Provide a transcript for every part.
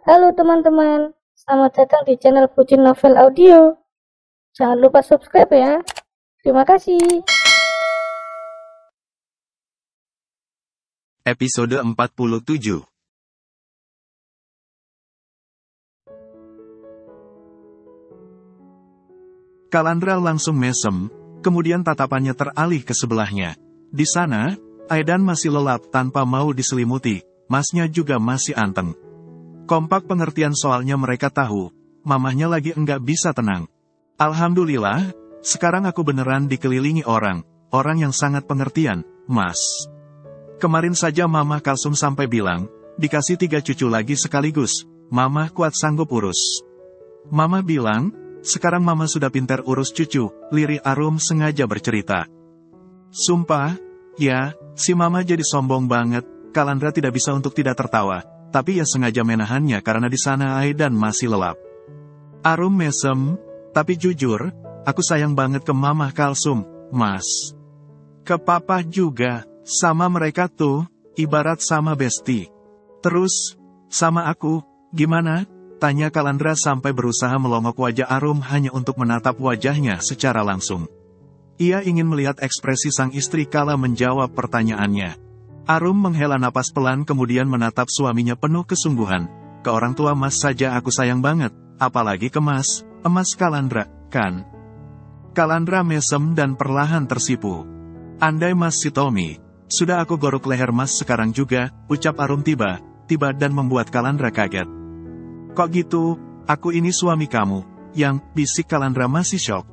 Halo teman-teman, selamat datang di channel Pucin Novel Audio. Jangan lupa subscribe ya. Terima kasih. Episode 47. Kalandra langsung mesem, kemudian tatapannya teralih ke sebelahnya. Di sana, Aidan masih lelap tanpa mau diselimuti, masnya juga masih anteng. Kompak pengertian soalnya mereka tahu, mamahnya lagi enggak bisa tenang. Alhamdulillah, sekarang aku beneran dikelilingi orang yang sangat pengertian, Mas. Kemarin saja Mamah Kalsum sampai bilang, dikasih 3 cucu lagi sekaligus, Mamah kuat sanggup urus. Mamah bilang, sekarang Mama sudah pintar urus cucu, Lirih Arum sengaja bercerita. Sumpah, ya, si Mama jadi sombong banget, Kalandra tidak bisa untuk tidak tertawa, tapi ya sengaja menahannya karena di sana Aidan masih lelap. Arum mesem, tapi jujur, aku sayang banget ke Mamah Kalsum, Mas. Ke Papa juga, sama mereka tuh, ibarat sama besti. Terus, sama aku, gimana? Tanya Kalandra sampai berusaha melongok wajah Arum hanya untuk menatap wajahnya secara langsung. Ia ingin melihat ekspresi sang istri kala menjawab pertanyaannya. Arum menghela napas pelan kemudian menatap suaminya penuh kesungguhan. Ke orang tua Mas saja aku sayang banget, apalagi ke Mas, emas Kalandra, kan? Kalandra mesem dan perlahan tersipu. Andai Mas si Tommy, sudah aku gorok leher Mas sekarang juga, ucap Arum tiba dan membuat Kalandra kaget. Kok gitu, aku ini suami kamu, yang, bisik Kalandra masih syok.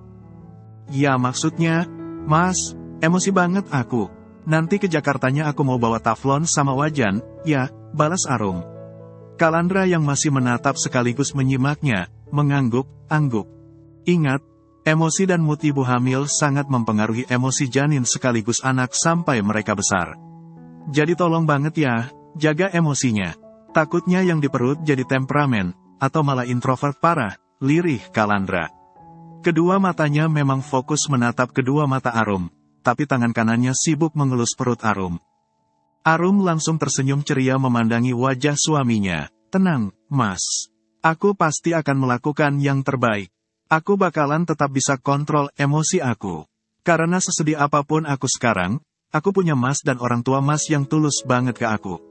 Ya maksudnya, Mas, emosi banget aku. Nanti ke Jakartanya aku mau bawa taflon sama wajan, ya, balas Arum. Kalandra yang masih menatap sekaligus menyimaknya, mengangguk-angguk. Ingat, emosi dan mood ibu hamil sangat mempengaruhi emosi janin sekaligus anak sampai mereka besar. Jadi tolong banget ya, jaga emosinya. Takutnya yang di perut jadi temperamen, atau malah introvert parah, lirih Kalandra. Kedua matanya memang fokus menatap kedua mata Arum, tapi tangan kanannya sibuk mengelus perut Arum. Arum langsung tersenyum ceria memandangi wajah suaminya. Tenang, Mas. Aku pasti akan melakukan yang terbaik. Aku bakalan tetap bisa kontrol emosi aku. Karena sesedih apapun aku sekarang, aku punya Mas dan orang tua Mas yang tulus banget ke aku.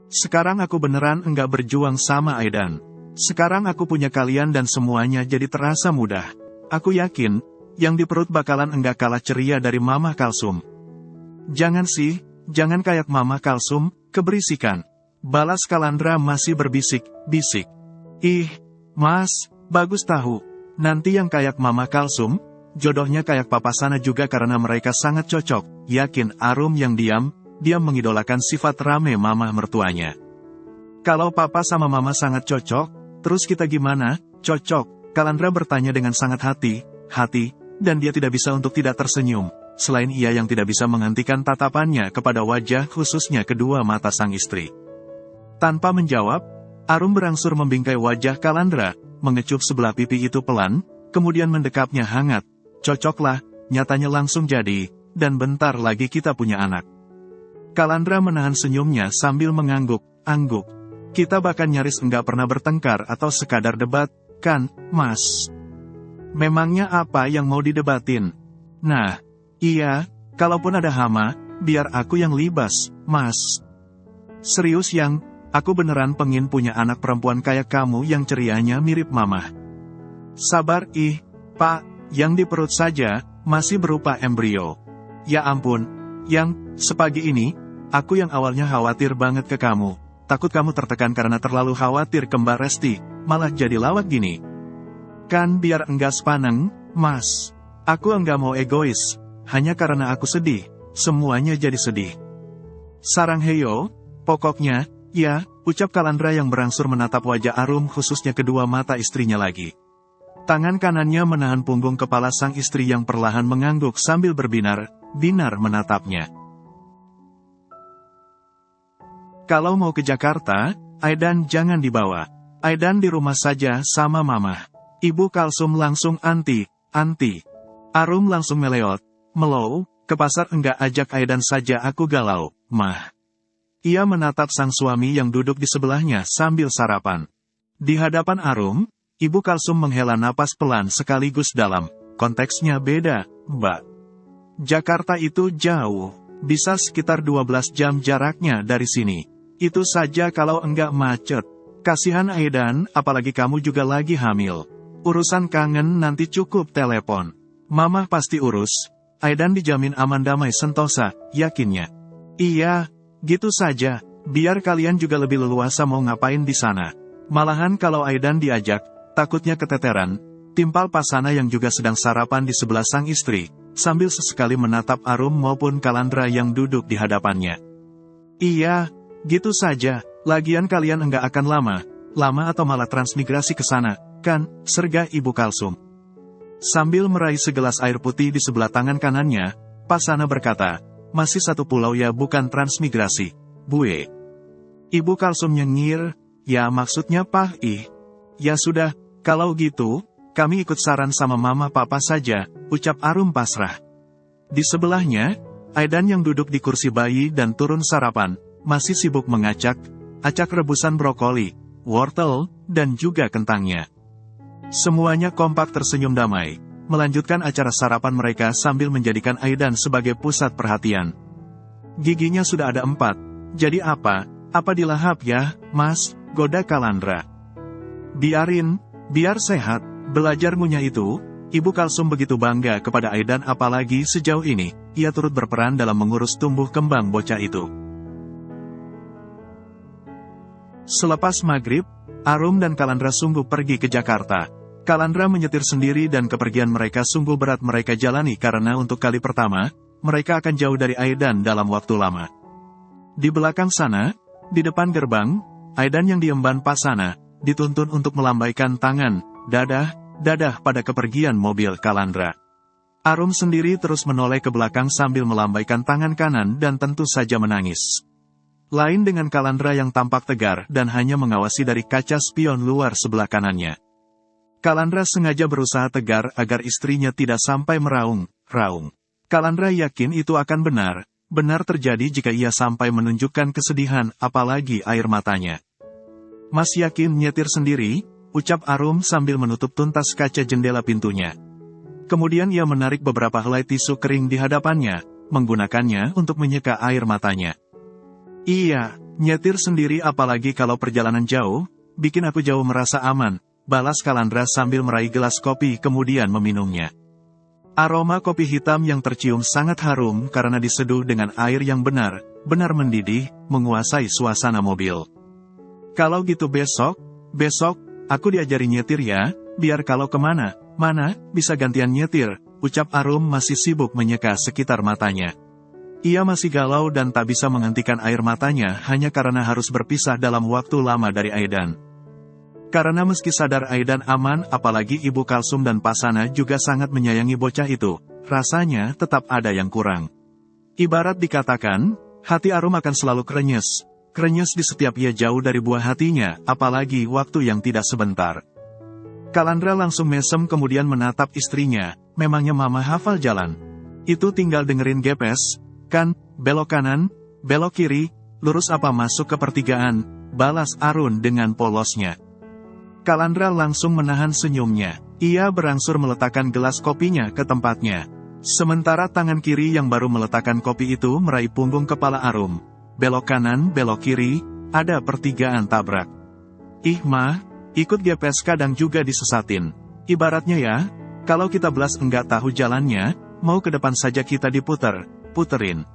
Sekarang aku beneran enggak berjuang sama Aidan. Sekarang aku punya kalian dan semuanya jadi terasa mudah. Aku yakin, yang di perut bakalan enggak kalah ceria dari Mamah Kalsum. Jangan sih, jangan kayak Mamah Kalsum, keberisikan. Balas Kalandra masih berbisik-bisik. Ih, Mas, bagus tahu. Nanti yang kayak Mamah Kalsum, jodohnya kayak Papa sana juga karena mereka sangat cocok. Yakin Arum yang diam mengidolakan sifat rame mamah mertuanya. Kalau Papa sama Mama sangat cocok, terus kita gimana? Cocok, Kalandra bertanya dengan sangat hati, dan dia tidak bisa untuk tidak tersenyum, selain ia yang tidak bisa menghentikan tatapannya kepada wajah khususnya kedua mata sang istri. Tanpa menjawab, Arum berangsur membingkai wajah Kalandra, mengecup sebelah pipi itu pelan, kemudian mendekapnya hangat. Cocoklah, nyatanya langsung jadi, dan bentar lagi kita punya anak. Kalandra menahan senyumnya sambil mengangguk-angguk. Kita bahkan nyaris enggak pernah bertengkar atau sekadar debat, kan, Mas? Memangnya apa yang mau didebatin? Nah, iya, kalaupun ada hama, biar aku yang libas, Mas. Serius yang, aku beneran pengen punya anak perempuan kayak kamu yang cerianya mirip Mamah. Sabar Pak, yang di perut saja, masih berupa embrio. Ya ampun, yang, sepagi ini, aku yang awalnya khawatir banget ke kamu, takut kamu tertekan karena terlalu khawatir kembar Resti, malah jadi lawak gini. Kan biar enggak sepaneng, Mas. Aku enggak mau egois, hanya karena aku sedih, semuanya jadi sedih. Sarang heyo, pokoknya, ya, ucap Kalandra yang berangsur menatap wajah Arum khususnya kedua mata istrinya lagi. Tangan kanannya menahan punggung kepala sang istri yang perlahan mengangguk sambil binar menatapnya. Kalau mau ke Jakarta, Aidan jangan dibawa. Aidan di rumah saja sama Mamah. Ibu Kalsum langsung anti. Arum langsung melow, ke pasar enggak ajak Aidan saja aku galau, Mah. Ia menatap sang suami yang duduk di sebelahnya sambil sarapan. Di hadapan Arum, Ibu Kalsum menghela napas pelan sekaligus dalam. Konteksnya beda, Mbak. Jakarta itu jauh. Bisa sekitar 12 jam jaraknya dari sini. Itu saja kalau enggak macet. Kasihan Aidan, apalagi kamu juga lagi hamil. Urusan kangen nanti cukup telepon. Mama pasti urus. Aidan dijamin aman damai sentosa, yakinnya. Iya, gitu saja. Biar kalian juga lebih leluasa mau ngapain di sana. Malahan kalau Aidan diajak, takutnya keteteran, timpal Pasana yang juga sedang sarapan di sebelah sang istri, sambil sesekali menatap Arum maupun Kalandra yang duduk di hadapannya. Iya, gitu saja, lagian kalian enggak akan lama atau malah transmigrasi ke sana, kan, serga Ibu Kalsum. Sambil meraih segelas air putih di sebelah tangan kanannya, Pasana berkata, masih satu pulau ya bukan transmigrasi, Bue. Ibu Kalsum nyengir, ya maksudnya Pah ih. Ya sudah, kalau gitu, kami ikut saran sama mama papa saja, ucap Arum pasrah. Di sebelahnya, Aidan yang duduk di kursi bayi dan turun sarapan, masih sibuk acak rebusan brokoli, wortel, dan juga kentangnya. Semuanya kompak tersenyum damai, melanjutkan acara sarapan mereka sambil menjadikan Aidan sebagai pusat perhatian. Giginya sudah ada 4, jadi apa dilahap ya, Mas, goda Kalandra. Biar sehat, belajar ngunyah itu. Ibu Kalsum begitu bangga kepada Aidan apalagi sejauh ini, ia turut berperan dalam mengurus tumbuh kembang bocah itu. Selepas maghrib, Arum dan Kalandra sungguh pergi ke Jakarta. Kalandra menyetir sendiri dan kepergian mereka sungguh berat mereka jalani karena untuk kali pertama, mereka akan jauh dari Aidan dalam waktu lama. Di belakang sana, di depan gerbang, Aidan yang diemban Pasana, dituntun untuk melambaikan tangan, dadah pada kepergian mobil Kalandra. Arum sendiri terus menoleh ke belakang sambil melambaikan tangan kanan dan tentu saja menangis. Lain dengan Kalandra yang tampak tegar dan hanya mengawasi dari kaca spion luar sebelah kanannya. Kalandra sengaja berusaha tegar agar istrinya tidak sampai meraung. Kalandra yakin itu akan benar terjadi jika ia sampai menunjukkan kesedihan, apalagi air matanya. Mas yakin nyetir sendiri, ucap Arum sambil menutup tuntas kaca jendela pintunya. Kemudian ia menarik beberapa helai tisu kering di hadapannya, menggunakannya untuk menyeka air matanya. Iya, nyetir sendiri apalagi kalau perjalanan jauh, bikin aku jauh merasa aman, balas Kalandra sambil meraih gelas kopi kemudian meminumnya. Aroma kopi hitam yang tercium sangat harum karena diseduh dengan air yang benar mendidih, menguasai suasana mobil. Kalau gitu besok, aku diajari nyetir ya, biar kalau kemana, bisa gantian nyetir, ucap Arum masih sibuk menyeka sekitar matanya. Ia masih galau dan tak bisa menghentikan air matanya hanya karena harus berpisah dalam waktu lama dari Aidan. Karena meski sadar Aidan aman, apalagi Ibu Kalsum dan Pasana juga sangat menyayangi bocah itu, rasanya tetap ada yang kurang. Ibarat dikatakan, hati Arum akan selalu krenyes di setiap ia jauh dari buah hatinya, apalagi waktu yang tidak sebentar. Kalandra langsung mesem kemudian menatap istrinya, memangnya mama hafal jalan? Itu tinggal dengerin GPS, kan, belok kanan, belok kiri, lurus apa masuk ke pertigaan, balas Arun dengan polosnya. Kalandra langsung menahan senyumnya. Ia berangsur meletakkan gelas kopinya ke tempatnya. Sementara tangan kiri yang baru meletakkan kopi itu meraih punggung kepala Arum. Belok kanan, belok kiri, ada pertigaan tabrak. Ih mah, ikut GPS kadang juga disesatin. Ibaratnya ya, kalau kita belas enggak tahu jalannya, mau ke depan saja kita puterin.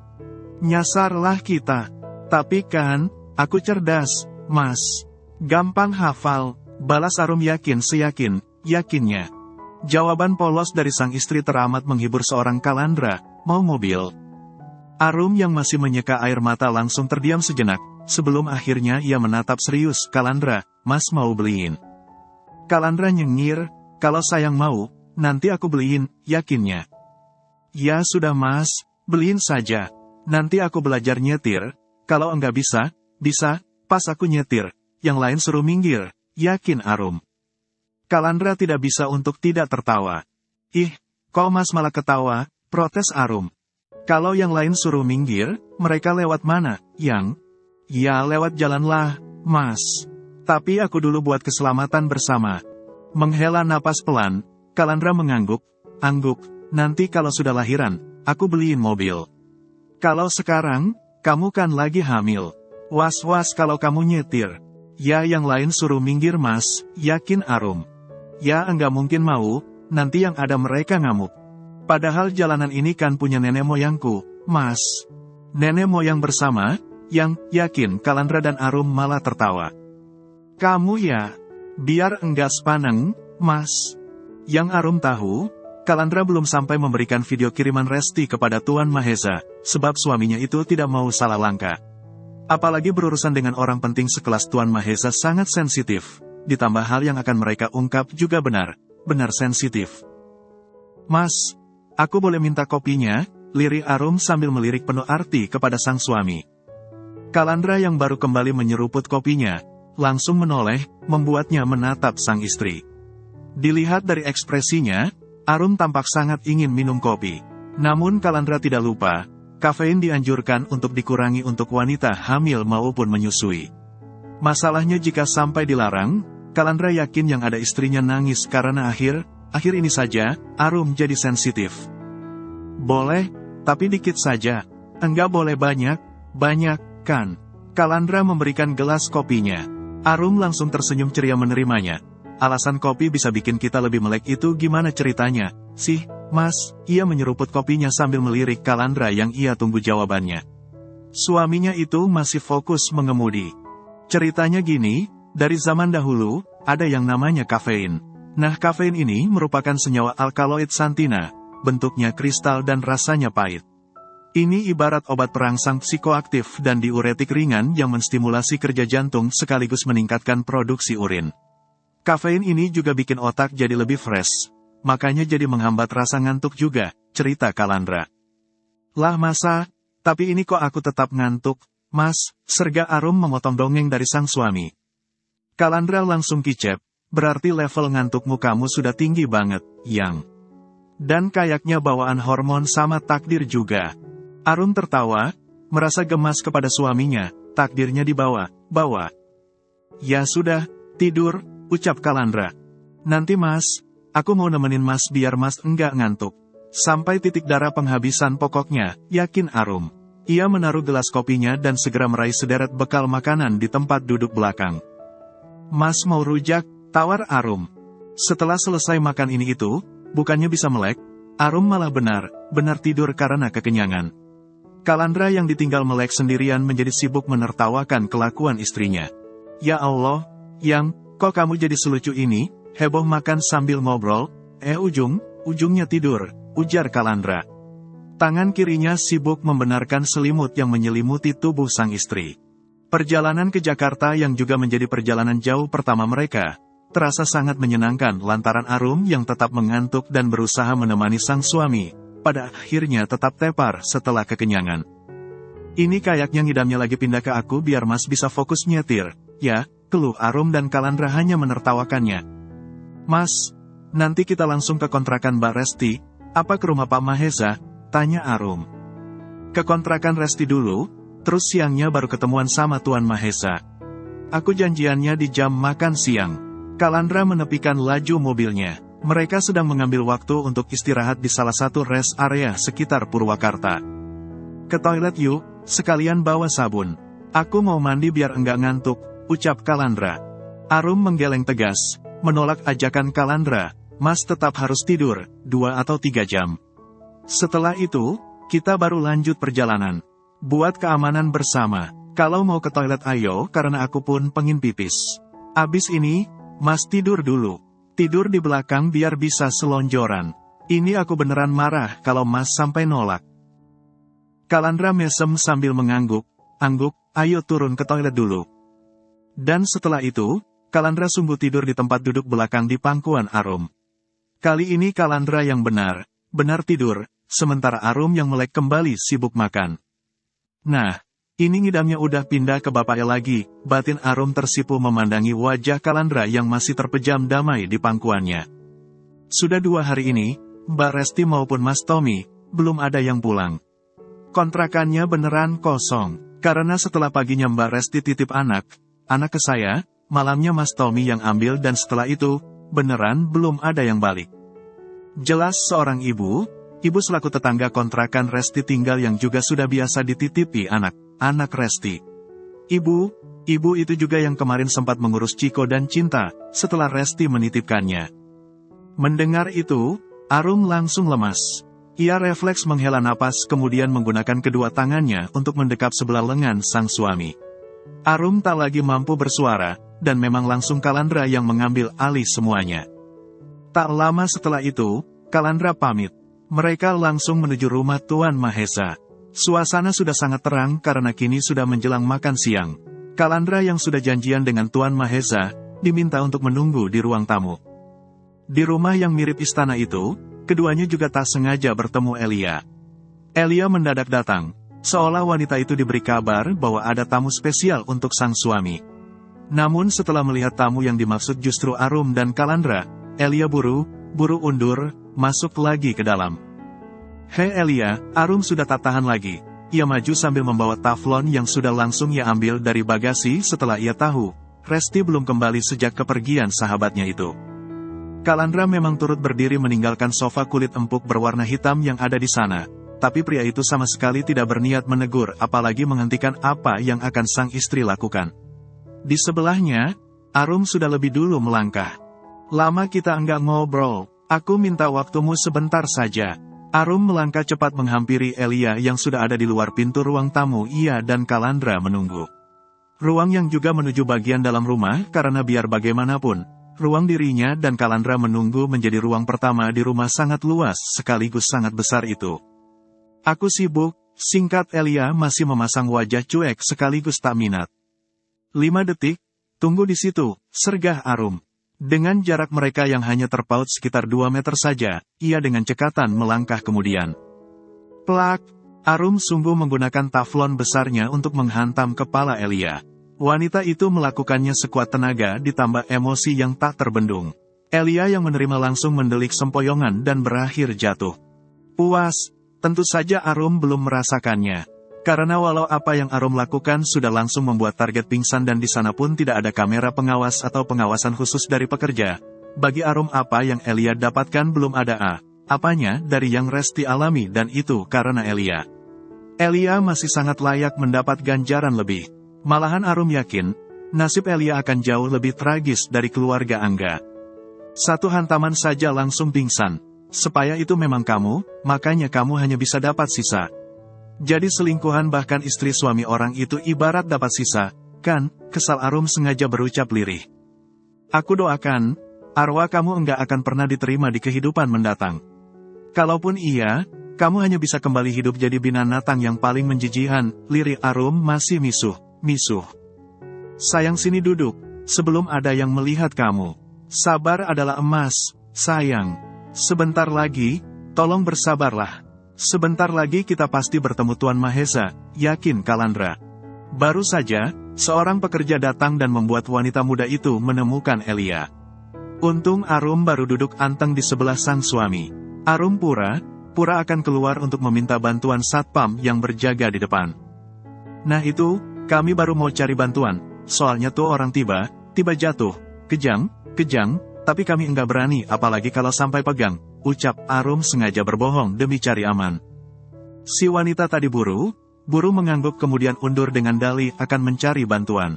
Nyasarlah kita. Tapi kan, aku cerdas, Mas. Gampang hafal. Balas Arum yakinnya. Jawaban polos dari sang istri teramat menghibur seorang Kalandra, mau mobil. Arum yang masih menyeka air mata langsung terdiam sejenak, sebelum akhirnya ia menatap serius Kalandra, Mas mau beliin. Kalandra nyengir, kalau sayang mau, nanti aku beliin, yakinnya. Ya sudah Mas, beliin saja, nanti aku belajar nyetir, kalau enggak bisa, pas aku nyetir, yang lain suruh minggir. Yakin Arum. Kalandra tidak bisa untuk tidak tertawa. Ih, kok Mas malah ketawa, protes Arum. Kalau yang lain suruh minggir, mereka lewat mana, yang? Ya lewat jalan lah, Mas. Tapi aku dulu buat keselamatan bersama. Menghela napas pelan, Kalandra mengangguk, nanti kalau sudah lahiran, aku beliin mobil. Kalau sekarang, kamu kan lagi hamil. Was-was kalau kamu nyetir. Ya yang lain suruh minggir mas, yakin Arum. Ya enggak mungkin mau, nanti yang ada mereka ngamuk. Padahal jalanan ini kan punya nenek moyangku, mas. Nenek moyang bersama, yang yakin Kalandra dan Arum malah tertawa. Kamu ya, biar enggak sepaneng, mas. Yang Arum tahu, Kalandra belum sampai memberikan video kiriman Resti kepada Tuan Mahesa, sebab suaminya itu tidak mau salah langkah. Apalagi berurusan dengan orang penting sekelas Tuan Mahesa sangat sensitif, ditambah hal yang akan mereka ungkap juga benar sensitif. Mas, aku boleh minta kopinya? Lirik Arum sambil melirik penuh arti kepada sang suami. Kalandra yang baru kembali menyeruput kopinya, langsung menoleh, membuatnya menatap sang istri. Dilihat dari ekspresinya, Arum tampak sangat ingin minum kopi. Namun Kalandra tidak lupa, kafein dianjurkan untuk dikurangi untuk wanita hamil maupun menyusui. Masalahnya jika sampai dilarang, Kalandra yakin yang ada istrinya nangis karena akhir ini saja, Arum jadi sensitif. Boleh, tapi dikit saja. Enggak boleh banyak kan. Kalandra memberikan gelas kopinya. Arum langsung tersenyum ceria menerimanya. Alasan kopi bisa bikin kita lebih melek itu gimana ceritanya, sih, mas? Ia menyeruput kopinya sambil melirik Kalandra yang ia tunggu jawabannya. Suaminya itu masih fokus mengemudi. Ceritanya gini, dari zaman dahulu, ada yang namanya kafein. Nah kafein ini merupakan senyawa alkaloid santina, bentuknya kristal dan rasanya pahit. Ini ibarat obat perangsang psikoaktif dan diuretik ringan yang menstimulasi kerja jantung sekaligus meningkatkan produksi urin. Kafein ini juga bikin otak jadi lebih fresh, makanya jadi menghambat rasa ngantuk juga, cerita Kalandra. Lah masa, tapi ini kok aku tetap ngantuk, mas, serga Arum memotong dongeng dari sang suami. Kalandra langsung kicep, berarti level ngantukmu kamu sudah tinggi banget, yang. Dan kayaknya bawaan hormon sama takdir juga. Arum tertawa, merasa gemas kepada suaminya, takdirnya dibawa. Ya sudah, tidur, ucap Kalandra. Nanti mas, aku mau nemenin mas biar mas enggak ngantuk. Sampai titik darah penghabisan pokoknya, yakin Arum. Ia menaruh gelas kopinya dan segera meraih sederet bekal makanan di tempat duduk belakang. Mas mau rujak, tawar Arum. Setelah selesai makan ini itu, bukannya bisa melek, Arum malah benar tidur karena kekenyangan. Kalandra yang ditinggal melek sendirian menjadi sibuk menertawakan kelakuan istrinya. Ya Allah, yang, kok kamu jadi selucu ini, heboh makan sambil ngobrol, ujungnya tidur, ujar Kalandra. Tangan kirinya sibuk membenarkan selimut yang menyelimuti tubuh sang istri. Perjalanan ke Jakarta yang juga menjadi perjalanan jauh pertama mereka, terasa sangat menyenangkan lantaran Arum yang tetap mengantuk dan berusaha menemani sang suami, pada akhirnya tetap tepar setelah kekenyangan. Ini kayaknya ngidamnya lagi pindah ke aku biar mas bisa fokus nyetir, ya, keluh Arum dan Kalandra hanya menertawakannya. Mas, nanti kita langsung ke kontrakan Mbak Resti, apa ke rumah Pak Mahesa? Tanya Arum. Ke kontrakan Resti dulu, terus siangnya baru ketemuan sama Tuan Mahesa. Aku janjiannya di jam makan siang. Kalandra menepikan laju mobilnya. Mereka sedang mengambil waktu untuk istirahat di salah satu rest area sekitar Purwakarta. Ke toilet yuk, sekalian bawa sabun. Aku mau mandi biar enggak ngantuk, ucap Kalandra. Arum menggeleng tegas, menolak ajakan Kalandra, mas tetap harus tidur, 2 atau 3 jam. Setelah itu, kita baru lanjut perjalanan. Buat keamanan bersama, kalau mau ke toilet ayo karena aku pun pengin pipis. Abis ini, mas tidur dulu. Tidur di belakang biar bisa selonjoran. Ini aku beneran marah kalau mas sampai nolak. Kalandra mesem sambil mengangguk, ayo turun ke toilet dulu. Dan setelah itu, Kalandra sungguh tidur di tempat duduk belakang di pangkuan Arum. Kali ini Kalandra yang benar tidur, sementara Arum yang melek kembali sibuk makan. Nah, ini ngidamnya udah pindah ke bapaknya lagi, batin Arum tersipu memandangi wajah Kalandra yang masih terpejam damai di pangkuannya. Sudah 2 hari ini, Mbak Resti maupun Mas Tommy, belum ada yang pulang. Kontrakannya beneran kosong, karena setelah paginya Mbak Resti titip anak ke saya, malamnya Mas Tommy yang ambil dan setelah itu, beneran belum ada yang balik. Jelas seorang ibu selaku tetangga kontrakan Resti tinggal yang juga sudah biasa dititipi anak Resti. Ibu itu juga yang kemarin sempat mengurus Ciko dan Cinta, setelah Resti menitipkannya. Mendengar itu, Arum langsung lemas. Ia refleks menghela napas kemudian menggunakan kedua tangannya untuk mendekap sebelah lengan sang suami. Arum tak lagi mampu bersuara, dan memang langsung Kalandra yang mengambil alih semuanya. Tak lama setelah itu, Kalandra pamit. Mereka langsung menuju rumah Tuan Mahesa. Suasana sudah sangat terang karena kini sudah menjelang makan siang. Kalandra yang sudah janjian dengan Tuan Mahesa, diminta untuk menunggu di ruang tamu. Di rumah yang mirip istana itu, keduanya juga tak sengaja bertemu Elia. Elia mendadak datang, seolah wanita itu diberi kabar bahwa ada tamu spesial untuk sang suami. Namun setelah melihat tamu yang dimaksud justru Arum dan Kalandra, Elia buru undur, masuk lagi ke dalam. "Hei Elia," Arum sudah tak tahan lagi. Ia maju sambil membawa taflon yang sudah langsung ia ambil dari bagasi setelah ia tahu Resti belum kembali sejak kepergian sahabatnya itu. Kalandra memang turut berdiri meninggalkan sofa kulit empuk berwarna hitam yang ada di sana, tapi pria itu sama sekali tidak berniat menegur apalagi menghentikan apa yang akan sang istri lakukan. Di sebelahnya, Arum sudah lebih dulu melangkah. "Lama kita enggak ngobrol, aku minta waktumu sebentar saja." Arum melangkah cepat menghampiri Elia yang sudah ada di luar pintu ruang tamu. Ia dan Kalandra menunggu. Ruang yang juga menuju bagian dalam rumah karena biar bagaimanapun, ruang dirinya dan Kalandra menunggu menjadi ruang pertama di rumah sangat luas sekaligus sangat besar itu. "Aku sibuk," singkat Elia masih memasang wajah cuek sekaligus tak minat. 5 detik, "Tunggu di situ," sergah Arum. Dengan jarak mereka yang hanya terpaut sekitar 2 meter saja, ia dengan cekatan melangkah kemudian. Plak! Arum sungguh menggunakan taflon besarnya untuk menghantam kepala Elia. Wanita itu melakukannya sekuat tenaga ditambah emosi yang tak terbendung. Elia yang menerima langsung mendelik sempoyongan dan berakhir jatuh. Puas, tentu saja Arum belum merasakannya. Karena walau apa yang Arum lakukan sudah langsung membuat target pingsan dan di sana pun tidak ada kamera pengawas atau pengawasan khusus dari pekerja. Bagi Arum apa yang Elia dapatkan belum ada apanya dari yang Resti alami dan itu karena Elia. Elia masih sangat layak mendapat ganjaran lebih. Malahan Arum yakin, nasib Elia akan jauh lebih tragis dari keluarga Angga. Satu hantaman saja langsung pingsan. Supaya itu memang kamu, makanya kamu hanya bisa dapat sisa. Jadi selingkuhan bahkan istri suami orang itu ibarat dapat sisa, kan? Kesal Arum sengaja berucap lirih. Aku doakan, arwah kamu enggak akan pernah diterima di kehidupan mendatang. Kalaupun iya, kamu hanya bisa kembali hidup jadi binatang yang paling menjijikan, lirih Arum masih misuh. Sayang sini duduk, sebelum ada yang melihat kamu. Sabar adalah emas, sayang. Sebentar lagi, tolong bersabarlah. Sebentar lagi kita pasti bertemu Tuan Mahesa, yakin Kalandra. Baru saja, seorang pekerja datang dan membuat wanita muda itu menemukan Elia. Untung Arum baru duduk anteng di sebelah sang suami. Arum pura akan keluar untuk meminta bantuan satpam yang berjaga di depan. Nah itu, kami baru mau cari bantuan, soalnya tuh orang tiba jatuh, kejang, tapi kami enggak berani apalagi kalau sampai pegang. Ucap Arum sengaja berbohong demi cari aman. Si wanita tadi buru mengangguk kemudian undur dengan dalih akan mencari bantuan.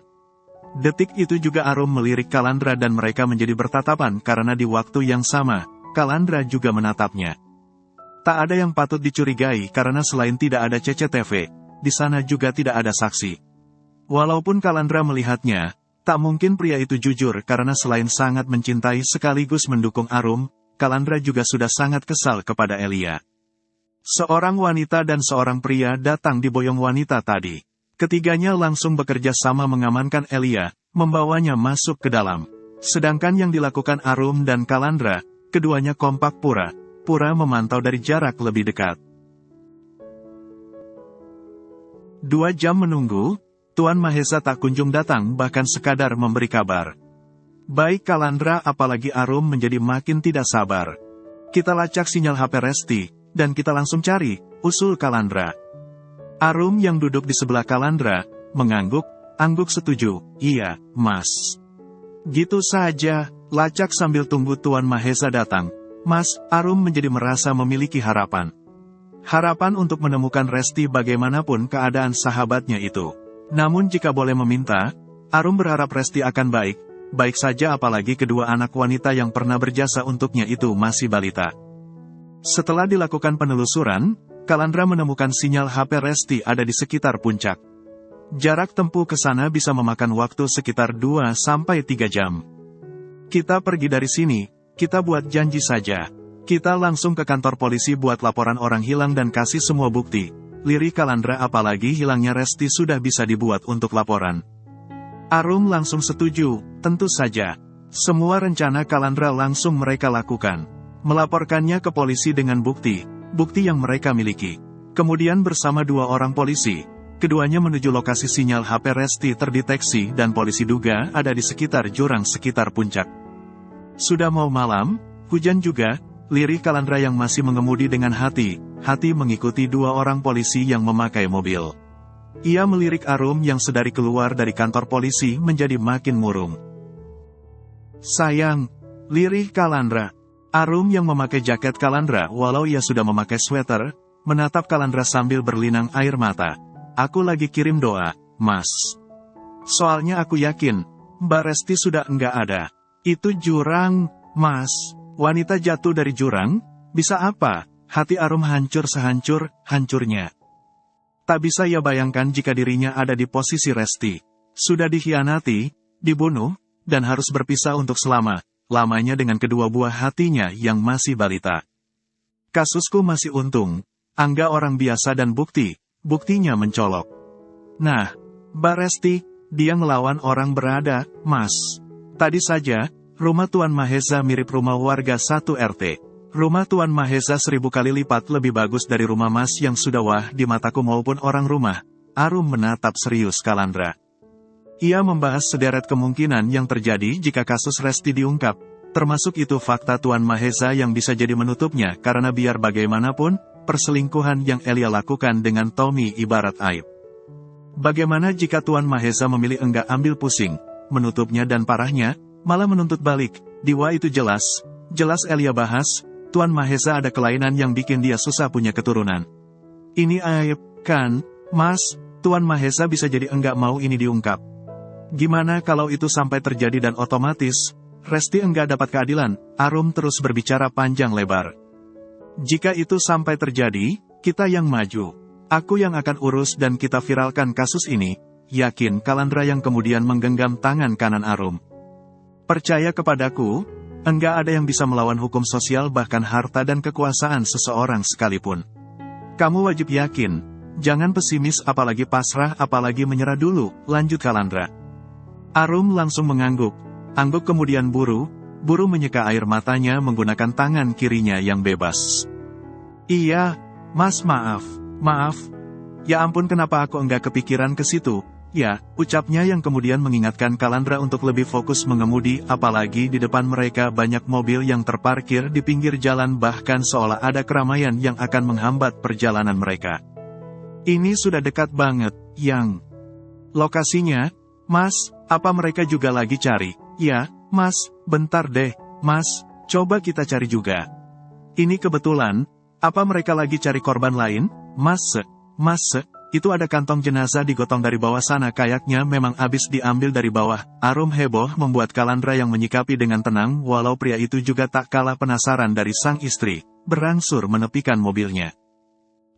Detik itu juga Arum melirik Kalandra dan mereka menjadi bertatapan karena di waktu yang sama, Kalandra juga menatapnya. Tak ada yang patut dicurigai karena selain tidak ada CCTV, di sana juga tidak ada saksi. Walaupun Kalandra melihatnya, tak mungkin pria itu jujur karena selain sangat mencintai sekaligus mendukung Arum, Kalandra juga sudah sangat kesal kepada Elia. Seorang wanita dan seorang pria datang diboyong wanita tadi. Ketiganya langsung bekerja sama mengamankan Elia, membawanya masuk ke dalam. Sedangkan yang dilakukan Arum dan Kalandra, keduanya kompak pura memantau dari jarak lebih dekat. 2 jam menunggu, Tuan Mahesa tak kunjung datang bahkan sekadar memberi kabar. Baik Kalandra apalagi Arum menjadi makin tidak sabar. Kita lacak sinyal HP Resti, dan kita langsung cari, usul Kalandra. Arum yang duduk di sebelah Kalandra, mengangguk setuju, iya, Mas. Gitu saja, lacak sambil tunggu Tuan Mahesa datang. Mas, Arum menjadi merasa memiliki harapan. Harapan untuk menemukan Resti bagaimanapun keadaan sahabatnya itu. Namun jika boleh meminta, Arum berharap Resti akan baik saja apalagi kedua anak wanita yang pernah berjasa untuknya itu masih balita. Setelah dilakukan penelusuran, Kalandra menemukan sinyal HP Resti ada di sekitar puncak. Jarak tempuh ke sana bisa memakan waktu sekitar 2-3 jam. Kita pergi dari sini, kita buat janji saja. Kita langsung ke kantor polisi buat laporan orang hilang dan kasih semua bukti. Lirih Kalandra apalagi hilangnya Resti sudah bisa dibuat untuk laporan. Arum langsung setuju, tentu saja. Semua rencana Kalandra langsung mereka lakukan. Melaporkannya ke polisi dengan bukti yang mereka miliki. Kemudian bersama 2 orang polisi, keduanya menuju lokasi sinyal HP Resti terdeteksi dan polisi duga ada di sekitar jurang sekitar puncak. Sudah mau malam, hujan juga, lirih Kalandra yang masih mengemudi dengan hati mengikuti 2 orang polisi yang memakai mobil. Ia melirik Arum yang sedari keluar dari kantor polisi menjadi makin murung. Sayang, lirih Kalandra. Arum yang memakai jaket Kalandra walau ia sudah memakai sweater, menatap Kalandra sambil berlinang air mata. Aku lagi kirim doa, Mas. Soalnya aku yakin, Mbak Resti sudah enggak ada. Itu jurang, Mas. Wanita jatuh dari jurang, bisa apa? Hati Arum hancur sehancur-hancurnya. Tak bisa ia bayangkan jika dirinya ada di posisi Resti. Sudah dikhianati, dibunuh, dan harus berpisah untuk lamanya dengan kedua buah hatinya yang masih balita. Kasusku masih untung, Angga orang biasa dan buktinya mencolok. Nah, Mbak Resti, dia ngelawan orang berada, Mas. Tadi saja, rumah Tuan Mahesa mirip rumah warga 1 RT. Rumah Tuan Mahesa 1000 kali lipat lebih bagus dari rumah Mas yang sudah wah di mataku maupun orang rumah. Arum menatap serius Kalandra. Ia membahas sederet kemungkinan yang terjadi jika kasus Resti diungkap, termasuk itu fakta Tuan Mahesa yang bisa jadi menutupnya karena biar bagaimanapun, perselingkuhan yang Elia lakukan dengan Tommy ibarat aib. Bagaimana jika Tuan Mahesa memilih enggak ambil pusing, menutupnya dan parahnya, malah menuntut balik, diwa itu jelas Elia bahas, Tuan Mahesa ada kelainan yang bikin dia susah punya keturunan. Ini aib, kan, Mas, Tuan Mahesa bisa jadi enggak mau ini diungkap. Gimana kalau itu sampai terjadi dan otomatis, Resti enggak dapat keadilan? Arum terus berbicara panjang lebar. Jika itu sampai terjadi, kita yang maju. Aku yang akan urus dan kita viralkan kasus ini, yakin Kalandra yang kemudian menggenggam tangan kanan Arum. Percaya kepadaku, enggak ada yang bisa melawan hukum sosial bahkan harta dan kekuasaan seseorang sekalipun. Kamu wajib yakin, jangan pesimis apalagi pasrah apalagi menyerah dulu, lanjut Kalandra. Arum langsung mengangguk kemudian buru menyeka air matanya menggunakan tangan kirinya yang bebas. Iya, Mas maaf. Ya ampun kenapa aku enggak kepikiran ke situ, ya, ucapnya yang kemudian mengingatkan Kalandra untuk lebih fokus mengemudi apalagi di depan mereka banyak mobil yang terparkir di pinggir jalan bahkan seolah ada keramaian yang akan menghambat perjalanan mereka. Ini sudah dekat banget, yang lokasinya, Mas, apa mereka juga lagi cari? Ya, Mas, bentar deh, Mas, coba kita cari juga. Ini kebetulan, apa mereka lagi cari korban lain? Mas, itu ada kantong jenazah digotong dari bawah sana kayaknya memang habis diambil dari bawah. Arum heboh membuat Kalandra yang menyikapi dengan tenang walau pria itu juga tak kalah penasaran dari sang istri, berangsur menepikan mobilnya.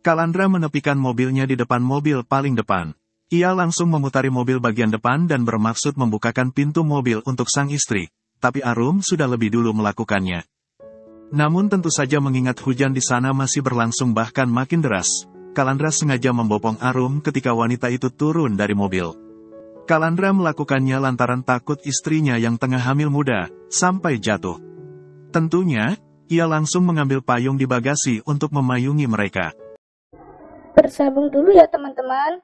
Kalandra menepikan mobilnya di depan mobil paling depan. Ia langsung memutari mobil bagian depan dan bermaksud membukakan pintu mobil untuk sang istri, tapi Arum sudah lebih dulu melakukannya. Namun tentu saja mengingat hujan di sana masih berlangsung bahkan makin deras, Kalandra sengaja membopong Arum ketika wanita itu turun dari mobil. Kalandra melakukannya lantaran takut istrinya yang tengah hamil muda, sampai jatuh. Tentunya, ia langsung mengambil payung di bagasi untuk memayungi mereka. Bersambung dulu ya teman-teman.